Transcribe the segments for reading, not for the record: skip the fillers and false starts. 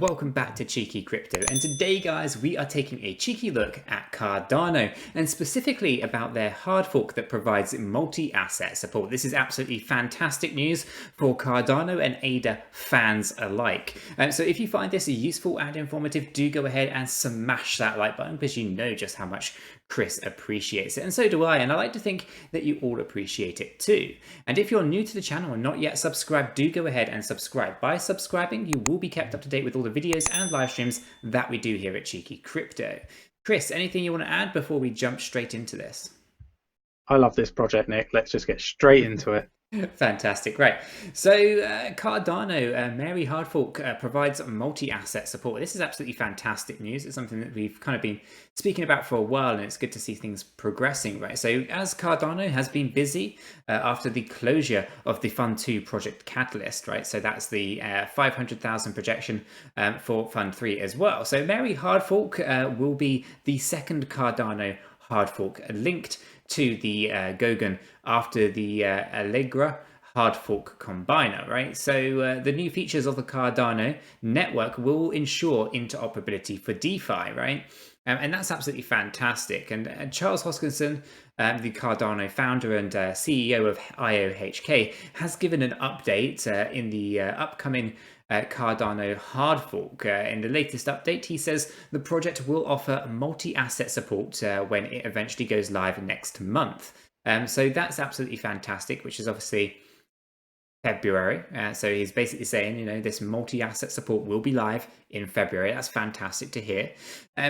welcome back to Cheeky Crypto. And today, guys, we are taking a cheeky look at Cardano and specifically about their hard fork that provides multi-asset support. This is absolutely fantastic news for Cardano and ADA fans alike. So if you find this useful and informative, do go ahead and smash that like button because you know just how much Chris appreciates it, and so do I, and I like to think that you all appreciate it too. And if you're new to the channel and not yet subscribed, do go ahead and subscribe. By subscribing, you will be kept up to date with all the videos and live streams that we do here at Cheeky Crypto. Chris, anything you want to add before we jump straight into this? I love this project, Nick. Let's just get straight into it. Fantastic, right. So Cardano, Mary hard fork provides multi-asset support. This is absolutely fantastic news. It's something that we've kind of been speaking about for a while, and it's good to see things progressing, right? So as Cardano has been busy after the closure of the Fund 2 project Catalyst, right? So that's the 500,000 projection for Fund 3 as well. So Mary hard fork will be the second Cardano hard fork linked to the 𝗕𝗘𝗪𝗔𝗥𝗘 after the 𝗕𝗓𝗪 hard fork combiner, right? So the new features of the Cardano network will ensure interoperability for DeFi, right? And that's absolutely fantastic. And Charles Hoskinson, the Cardano founder and CEO of 𝗖𝗢𝗠𝗠𝗘𝗡, has given an update in the upcoming Cardano hard fork. In the latest update, he says the project will offer multi-asset support when it eventually goes live next month. So that's absolutely fantastic, which is obviously February. So he's basically saying, you know, this multi-asset support will be live in February. That's fantastic to hear.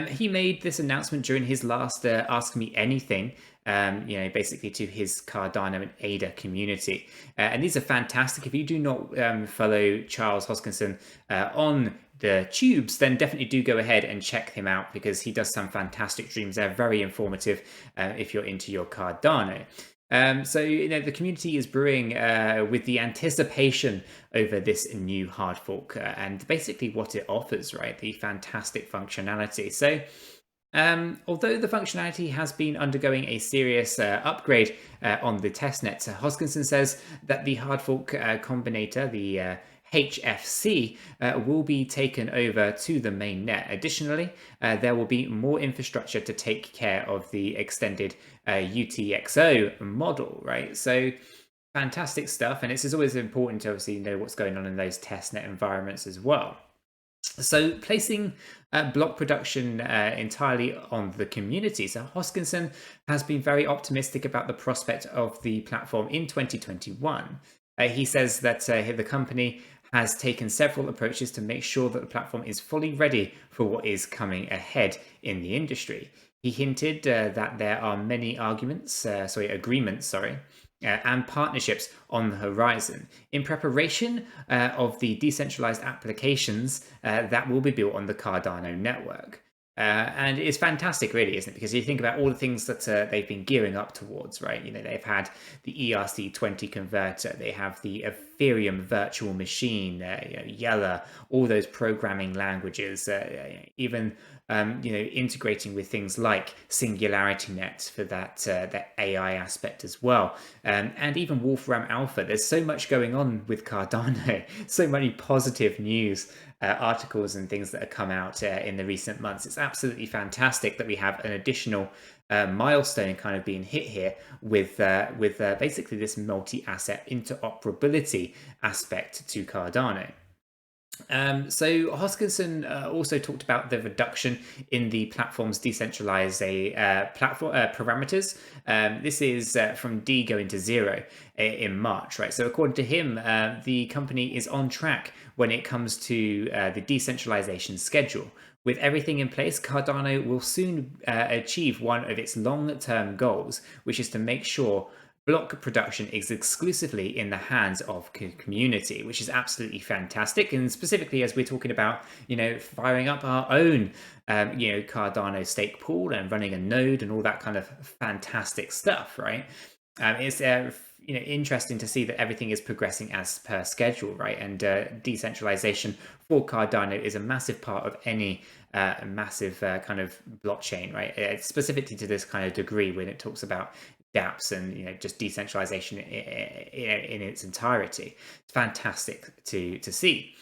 He made this announcement during his last Ask Me Anything, you know, basically to his Cardano and ADA community. And these are fantastic. If you do not follow Charles Hoskinson on the tubes, then definitely do go ahead and check him out because he does some fantastic streams. They're very informative if you're into your Cardano. So, you know, the community is brewing with the anticipation over this new hard fork and basically what it offers, right? The fantastic functionality. So, although the functionality has been undergoing a serious upgrade on the testnet, Hoskinson says that the hard fork combinator, the HFC, will be taken over to the mainnet. Additionally, there will be more infrastructure to take care of the extended UTXO model, right? So fantastic stuff. And it's always important to obviously know what's going on in those testnet environments as well. So placing block production entirely on the community. So Hoskinson has been very optimistic about the prospect of the platform in 2021. He says that the company has taken several approaches to make sure that the platform is fully ready for what is coming ahead in the industry. He hinted that there are many agreements, and partnerships on the horizon in preparation of the decentralized applications that will be built on the Cardano network. And it's fantastic, really, isn't it? Because you think about all the things that they've been gearing up towards, right? You know, they've had the ERC20 converter, they have the Ethereum virtual machine, 𝗕𝗓𝗪, all those programming languages, even you know, integrating with things like SingularityNet for that AI aspect as well, and even Wolfram Alpha. There's so much going on with Cardano, so many positive news articles and things that have come out in the recent months. It's absolutely fantastic that we have an additional milestone kind of being hit here with basically this multi-asset interoperability aspect to Cardano. So Hoskinson also talked about the reduction in the platform's decentralized platform parameters. This is from D going to 0 in March, right? So according to him, the company is on track when it comes to the decentralization schedule. With everything in place, Cardano will soon achieve one of its long-term goals, which is to make sure block production is exclusively in the hands of community, which is absolutely fantastic. And specifically, as we're talking about, you know, firing up our own, you know, Cardano stake pool and running a node and all that kind of fantastic stuff, right? It's you know, interesting to see that everything is progressing as per schedule, right? And decentralization for Cardano is a massive part of any massive kind of blockchain, right? Specifically to this kind of degree when it talks about dApps and, you know, just decentralization in its entirety. It's fantastic to see.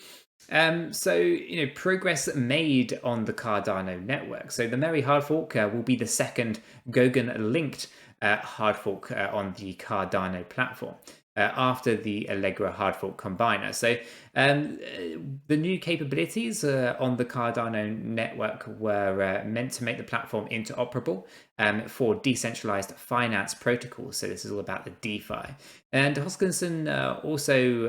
Progress made on the Cardano network. So the Merry hard fork will be the second Gogan-linked hard fork on the Cardano platform after the Allegra hard fork combiner. So the new capabilities on the Cardano network were meant to make the platform interoperable for decentralized finance protocols. So this is all about the DeFi. And Hoskinson also,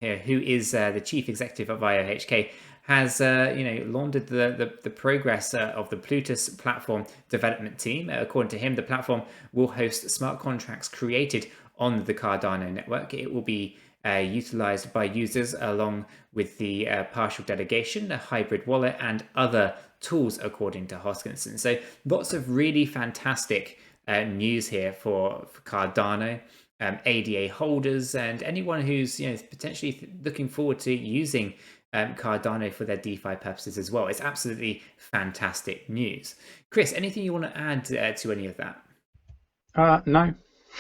who is the chief executive of IOHK, has lauded the progress of the Plutus platform development team. According to him, the platform will host smart contracts created on the Cardano network. It will be utilized by users along with the partial delegation, a hybrid wallet, and other tools, according to Hoskinson. So lots of really fantastic news here for Cardano. ADA holders and anyone who's potentially looking forward to using Cardano for their DeFi purposes as well. It's absolutely fantastic news. Chris, anything you want to add to any of that? No.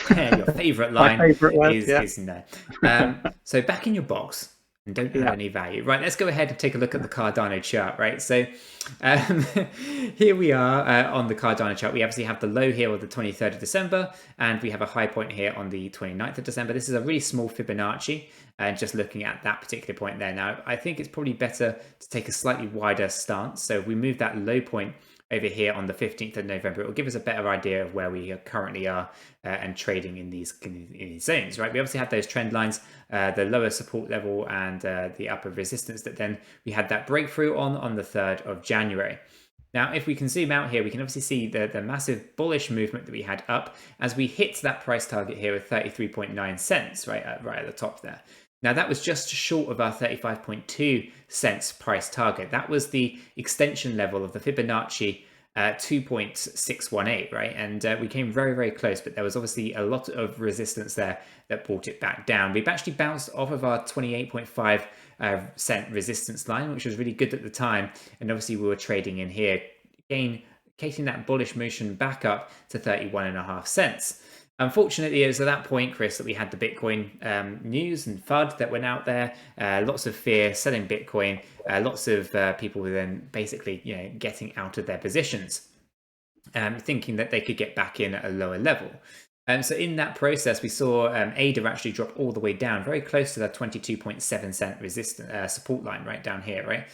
Your favorite line is no. So back in your box and don't add any value. Right, let's go ahead and take a look at the Cardano chart, right? So here we are on the Cardano chart. We obviously have the low here on the 23rd of December, and we have a high point here on the 29th of December. This is a really small Fibonacci, just looking at that particular point there. Now, I think it's probably better to take a slightly wider stance. So if we move that low point over here on the 15th of November, it will give us a better idea of where we currently are and trading in these zones, right? We obviously have those trend lines, the lower support level and the upper resistance that then we had that breakthrough on the 3rd of January. Now, if we can zoom out here, we can obviously see the massive bullish movement that we had up as we hit that price target here of 33.9 cents, right at the top there. Now, that was just short of our 35.2 cents price target. That was the extension level of the Fibonacci 2.618, right? And we came very, very close, but there was obviously a lot of resistance there that brought it back down. We've actually bounced off of our 28.5 cent resistance line, which was really good at the time. And obviously we were trading in here, again, taking that bullish motion back up to 31.5 cents. Unfortunately, it was at that point, Chris, that we had the Bitcoin news and FUD that went out there. Lots of fear selling Bitcoin. Lots of people were then basically, getting out of their positions, thinking that they could get back in at a lower level. So in that process, we saw ADA actually drop all the way down, very close to that 22.7 cent resistance support line right down here, right?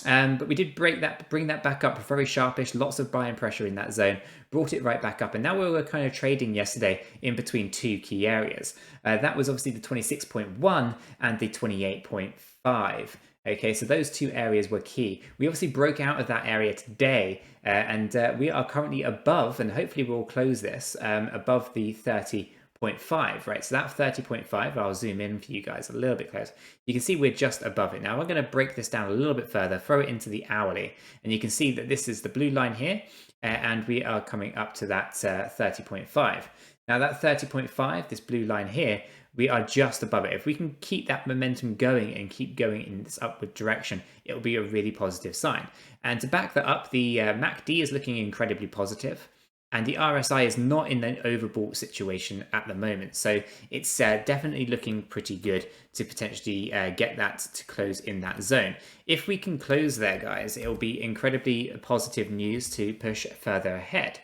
But we did bring that back up very sharpish, lots of buying pressure in that zone, brought it right back up. And now we were kind of trading yesterday in between two key areas. That was obviously the 26.1 and the 28.5. Okay, so those two areas were key. We obviously broke out of that area today, and we are currently above, and hopefully we'll close this above the 30.5, right? So that 30.5, I'll zoom in for you guys a little bit closer. You can see we're just above it. Now I'm going to break this down a little bit further, throw it into the hourly, and you can see that this is the blue line here, and we are coming up to that 30.5. Now that 30.5, this blue line here, we are just above it. If we can keep that momentum going and keep going in this upward direction, it will be a really positive sign. And to back that up, the MACD is looking incredibly positive. And the RSI is not in an overbought situation at the moment. So it's definitely looking pretty good to potentially get that to close in that zone. If we can close there, guys, it will be incredibly positive news to push further ahead.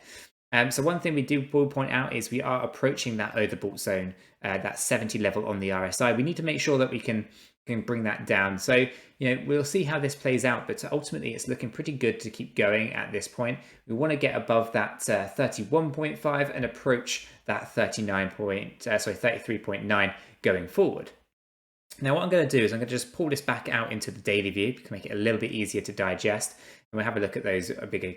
So one thing we will point out is we are approaching that overbought zone, that 70 level on the RSI. We need to make sure that we can bring that down. So, we'll see how this plays out, but ultimately it's looking pretty good to keep going at this point. We want to get above that 31.5 and approach that 33.9 going forward. Now, what I'm going to do is I'm going to just pull this back out into the daily view to make it a little bit easier to digest. And we'll have a look at those bigger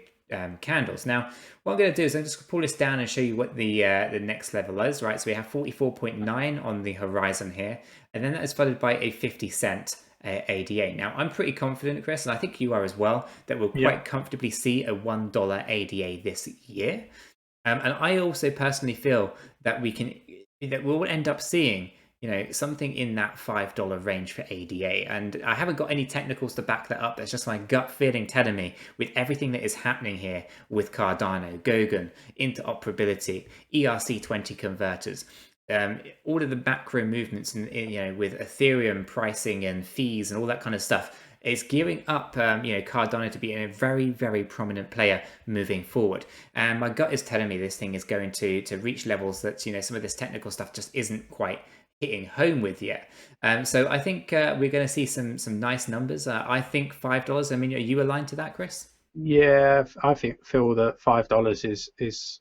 candles. Now, what I'm going to do is I'm just going to pull this down and show you what the next level is, right? So we have 44.9 on the horizon here, and then that is followed by a 50 cent ADA. Now, I'm pretty confident, Chris, and I think you are as well, that we'll quite comfortably see a $1 ADA this year. And I also personally feel that we'll end up seeing something in that $5 range for ADA. And I haven't got any technicals to back that up. That's just my gut feeling telling me, with everything that is happening here with Cardano, Gogan, interoperability, ERC20 converters, all of the macro movements, with Ethereum pricing and fees and all that kind of stuff, is gearing up, Cardano to be a very, very prominent player moving forward. And my gut is telling me this thing is going to reach levels that some of this technical stuff just isn't quite hitting home with yet. So I think we're going to see some nice numbers. I think $5. I mean, are you aligned to that, Chris? Yeah, I feel that $5 is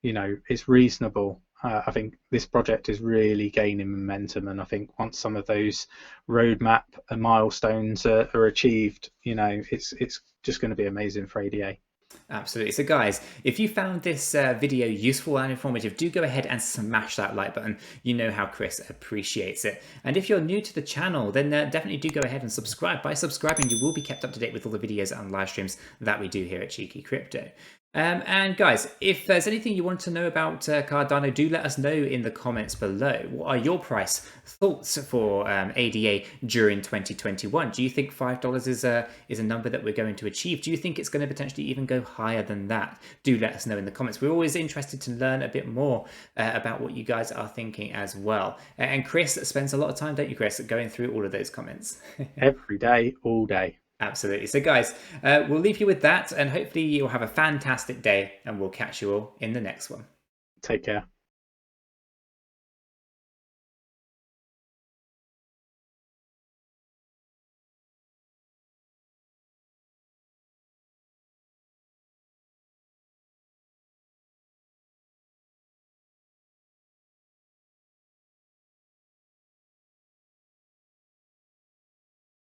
it's reasonable. I think this project is really gaining momentum, and I think once some of those roadmap and milestones are achieved, it's just going to be amazing for ADA. Absolutely. So guys, if you found this video useful and informative, do go ahead and smash that like button. You know how Chris appreciates it. And if you're new to the channel, then definitely do go ahead and subscribe. By subscribing, you will be kept up to date with all the videos and live streams that we do here at Cheeky Crypto. And guys, if there's anything you want to know about Cardano, do let us know in the comments below. What are your price thoughts for ADA during 2021? Do you think $5 is a number that we're going to achieve? Do you think it's going to potentially even go higher than that? Do let us know in the comments. We're always interested to learn a bit more about what you guys are thinking as well. And Chris spends a lot of time, don't you, Chris, going through all of those comments? Every day, all day. Absolutely. So guys, we'll leave you with that, and hopefully you'll have a fantastic day, and we'll catch you all in the next one. Take care.